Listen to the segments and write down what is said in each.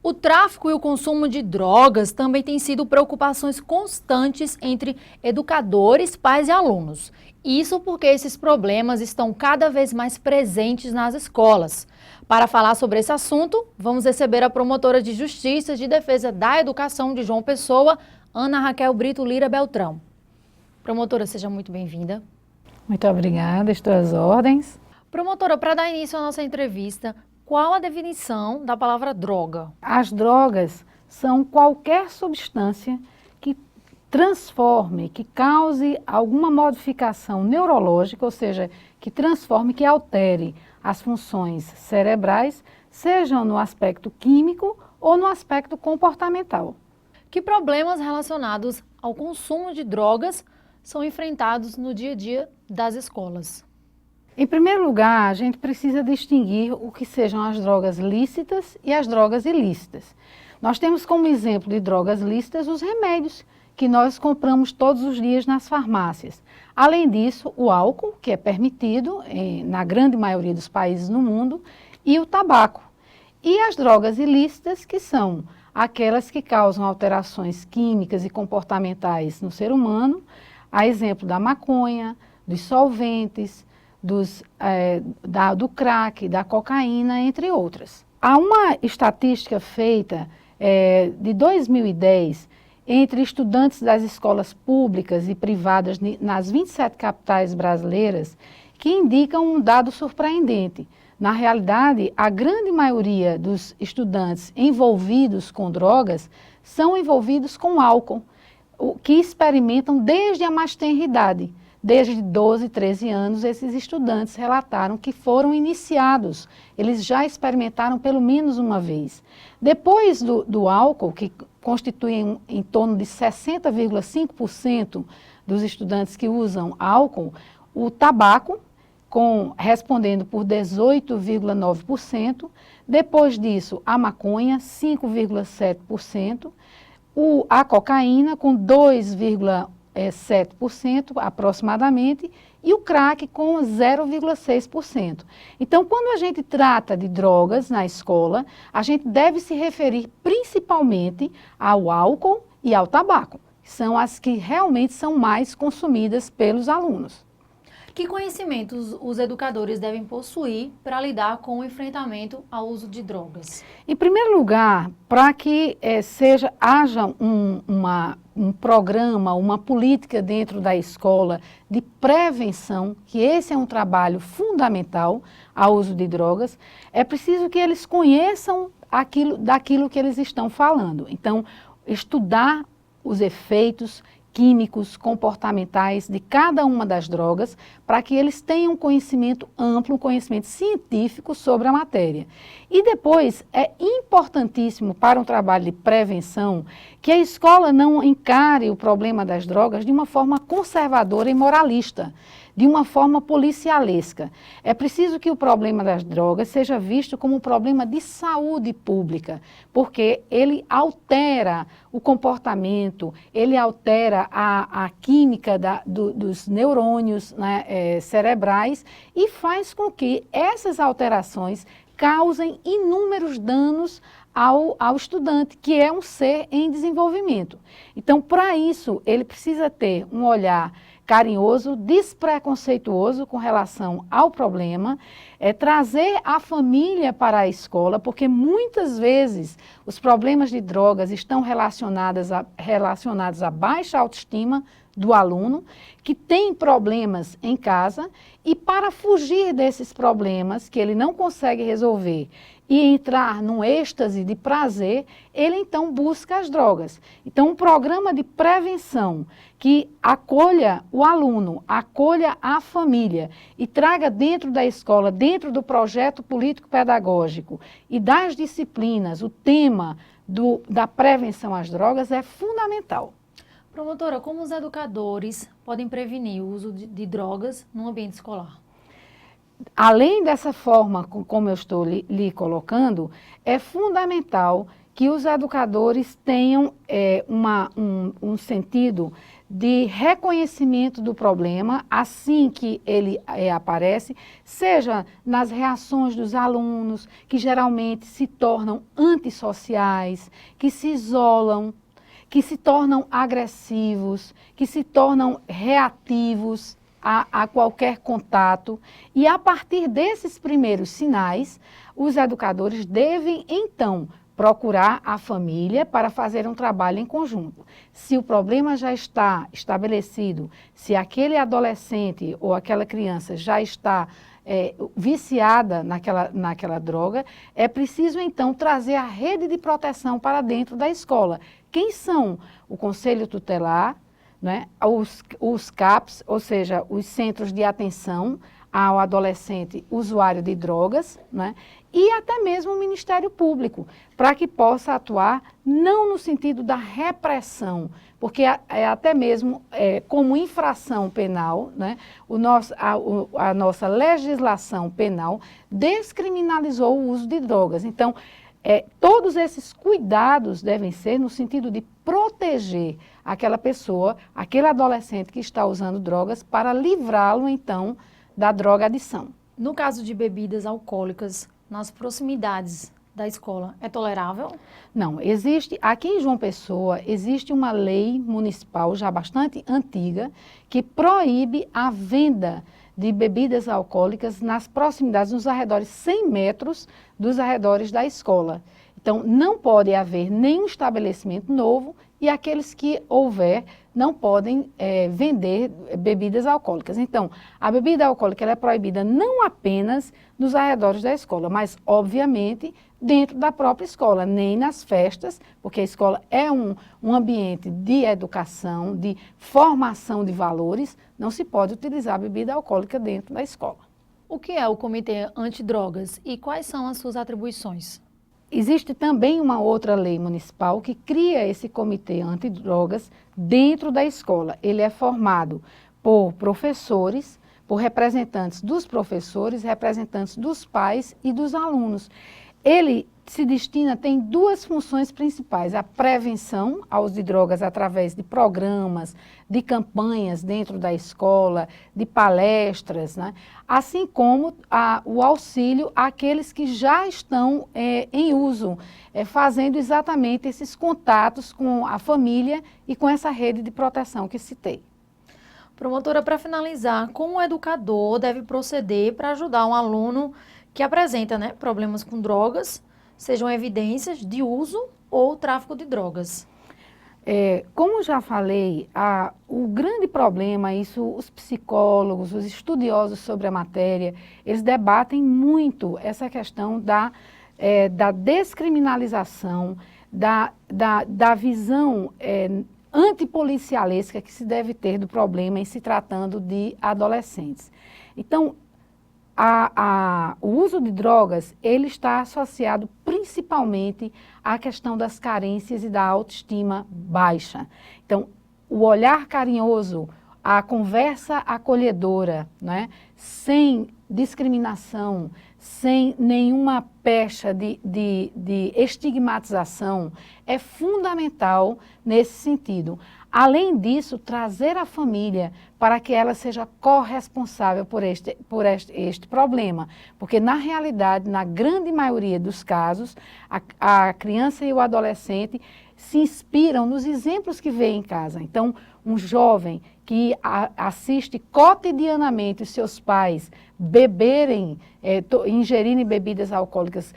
O tráfico e o consumo de drogas também têm sido preocupações constantes entre educadores, pais e alunos. Isso porque esses problemas estão cada vez mais presentes nas escolas. Para falar sobre esse assunto, vamos receber a promotora de Justiça de Defesa da Educação de João Pessoa, Ana Raquel Brito Lira Beltrão. Promotora, seja muito bem-vinda. Muito obrigada, estou às ordens. Promotora, para dar início à nossa entrevista, qual a definição da palavra droga? As drogas são qualquer substância que transforme, que cause alguma modificação neurológica, ou seja, que transforme, que altere as funções cerebrais, sejam no aspecto químico ou no aspecto comportamental. Que problemas relacionados ao consumo de drogas são enfrentados no dia a dia das escolas? Em primeiro lugar, a gente precisa distinguir o que sejam as drogas lícitas e as drogas ilícitas. Nós temos como exemplo de drogas lícitas os remédios que nós compramos todos os dias nas farmácias. Além disso, o álcool, que é permitido na grande maioria dos países no mundo, e o tabaco. E as drogas ilícitas, que são aquelas que causam alterações químicas e comportamentais no ser humano, a exemplo da maconha, dos solventes, do crack, da cocaína, entre outras. Há uma estatística feita de 2010 entre estudantes das escolas públicas e privadas nas 27 capitais brasileiras que indicam um dado surpreendente. Na realidade, a grande maioria dos estudantes envolvidos com drogas são envolvidos com álcool, que experimentam desde a mais tenra idade. Desde 12, 13 anos, esses estudantes relataram que foram iniciados, eles já experimentaram pelo menos uma vez. Depois do álcool, que constitui em torno de 60,5% dos estudantes que usam álcool, o tabaco, respondendo por 18,9%, depois disso a maconha, 5,7%, a cocaína com 2,7% aproximadamente, e o crack com 0,6%. Então, quando a gente trata de drogas na escola, a gente deve se referir principalmente ao álcool e ao tabaco, que são as que realmente são mais consumidas pelos alunos. Que conhecimentos os educadores devem possuir para lidar com o enfrentamento ao uso de drogas? Em primeiro lugar, para que haja um programa, uma política dentro da escola de prevenção, que esse é um trabalho fundamental ao uso de drogas, é preciso que eles conheçam daquilo que eles estão falando. Então, estudar os efeitos químicos, comportamentais de cada uma das drogas, para que eles tenham conhecimento amplo, um conhecimento científico sobre a matéria. E depois, é importantíssimo para um trabalho de prevenção que a escola não encare o problema das drogas de uma forma conservadora e moralista, de uma forma policialesca. É preciso que o problema das drogas seja visto como um problema de saúde pública, porque ele altera o comportamento, ele altera a química dos neurônios, né, cerebrais, e faz com que essas alterações causem inúmeros danos ao estudante, que é um ser em desenvolvimento. Então, para isso, ele precisa ter um olhar carinhoso, despreconceituoso com relação ao problema, trazer a família para a escola, porque muitas vezes os problemas de drogas estão relacionados à baixa autoestima do aluno, que tem problemas em casa, e para fugir desses problemas que ele não consegue resolver e entrar num êxtase de prazer, ele então busca as drogas. Então, um programa de prevenção que acolha o aluno, acolha a família e traga dentro da escola, dentro do projeto político-pedagógico e das disciplinas, o tema da prevenção às drogas é fundamental. Promotora, como os educadores podem prevenir o uso de drogas no ambiente escolar? Além dessa forma como eu estou lhe colocando, é fundamental que os educadores tenham um sentido de reconhecimento do problema assim que ele aparece, seja nas reações dos alunos, que geralmente se tornam antissociais, que se isolam, que se tornam agressivos, que se tornam reativos a qualquer contato. E a partir desses primeiros sinais, os educadores devem, então, procurar a família para fazer um trabalho em conjunto. Se o problema já está estabelecido, se aquele adolescente ou aquela criança já está viciada naquela droga, é preciso então trazer a rede de proteção para dentro da escola. Quem são? O Conselho Tutelar, né? Os CAPs, ou seja, os Centros de Atenção ao Adolescente Usuário de Drogas, né? E até mesmo o Ministério Público, para que possa atuar não no sentido da repressão, porque até mesmo como infração penal, né? A nossa legislação penal descriminalizou o uso de drogas. Então, todos esses cuidados devem ser no sentido de proteger aquela pessoa, aquele adolescente que está usando drogas, para livrá-lo, então, da droga-adição. No caso de bebidas alcoólicas, nas proximidades da escola, é tolerável? Não, aqui em João Pessoa, existe uma lei municipal já bastante antiga que proíbe a venda de bebidas alcoólicas nas proximidades, nos arredores 100 metros dos arredores da escola. Então, não pode haver nenhum estabelecimento novo e aqueles que houver não podem vender bebidas alcoólicas. Então, a bebida alcoólica ela é proibida não apenas nos arredores da escola, mas, obviamente, dentro da própria escola, nem nas festas, porque a escola é um ambiente de educação, de formação de valores, não se pode utilizar bebida alcoólica dentro da escola. O que é o Comitê Antidrogas e quais são as suas atribuições? Existe também uma outra lei municipal que cria esse comitê antidrogas dentro da escola. Ele é formado por professores, por representantes dos professores, representantes dos pais e dos alunos. Ele tem duas funções principais: a prevenção ao uso de drogas através de programas, de campanhas dentro da escola, de palestras, né? Assim como o auxílio àqueles que já estão em uso, fazendo exatamente esses contatos com a família e com essa rede de proteção que citei. Promotora, para finalizar, como o educador deve proceder para ajudar um aluno que apresenta, né, problemas com drogas, sejam evidências de uso ou tráfico de drogas? Como já falei, o grande problema, isso os psicólogos, os estudiosos sobre a matéria, eles debatem muito essa questão da descriminalização, da visão antipolicialesca que se deve ter do problema em se tratando de adolescentes. Então, o uso de drogas, ele está associado principalmente à questão das carências e da autoestima baixa. Então, o olhar carinhoso, a conversa acolhedora, né, sem discriminação, sem nenhuma pecha de estigmatização, é fundamental nesse sentido. Além disso, trazer a família para que ela seja corresponsável por este problema. Porque, na realidade, na grande maioria dos casos, a criança e o adolescente se inspiram nos exemplos que vê em casa. Então, um jovem que assiste cotidianamente os seus pais beberem, ingerirem bebidas alcoólicas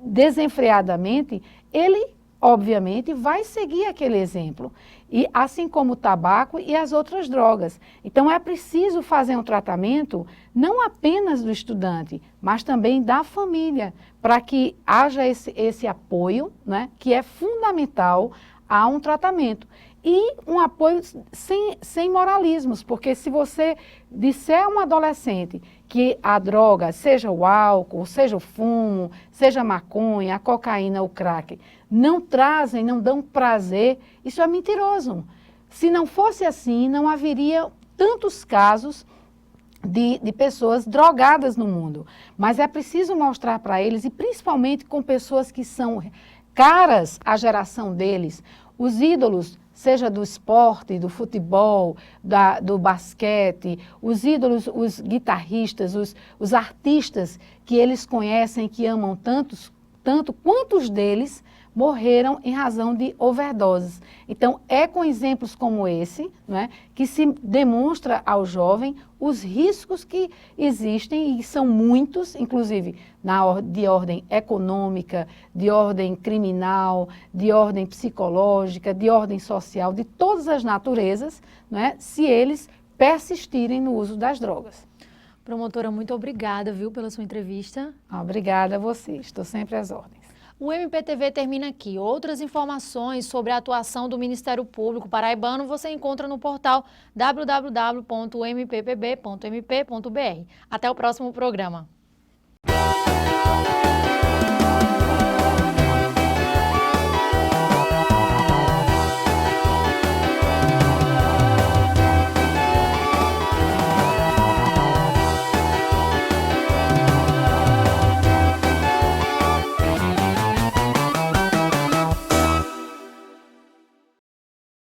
desenfreadamente, ele obviamente, vai seguir aquele exemplo, e assim como o tabaco e as outras drogas. Então, é preciso fazer um tratamento não apenas do estudante, mas também da família, para que haja esse apoio, né, que é fundamental a um tratamento. E um apoio sem moralismos, porque se você disser a um adolescente que a droga, seja o álcool, seja o fumo, seja a maconha, a cocaína, o crack, não trazem, não dão prazer, isso é mentiroso. Se não fosse assim, não haveria tantos casos de pessoas drogadas no mundo. Mas é preciso mostrar para eles, e principalmente com pessoas que são caras à geração deles. Os ídolos, seja do esporte, do futebol, do basquete, os ídolos, os guitarristas, os artistas que eles conhecem, que amam tanto quantos deles morreram em razão de overdoses. Então, é com exemplos como esse, né, que se demonstra ao jovem os riscos que existem, e são muitos, inclusive de ordem econômica, de ordem criminal, de ordem psicológica, de ordem social, de todas as naturezas, né, se eles persistirem no uso das drogas. Promotora, muito obrigada, viu, pela sua entrevista. Obrigada a você, estou sempre às ordens. O MPTV termina aqui. Outras informações sobre a atuação do Ministério Público paraibano você encontra no portal www.mppb.mp.br. Até o próximo programa.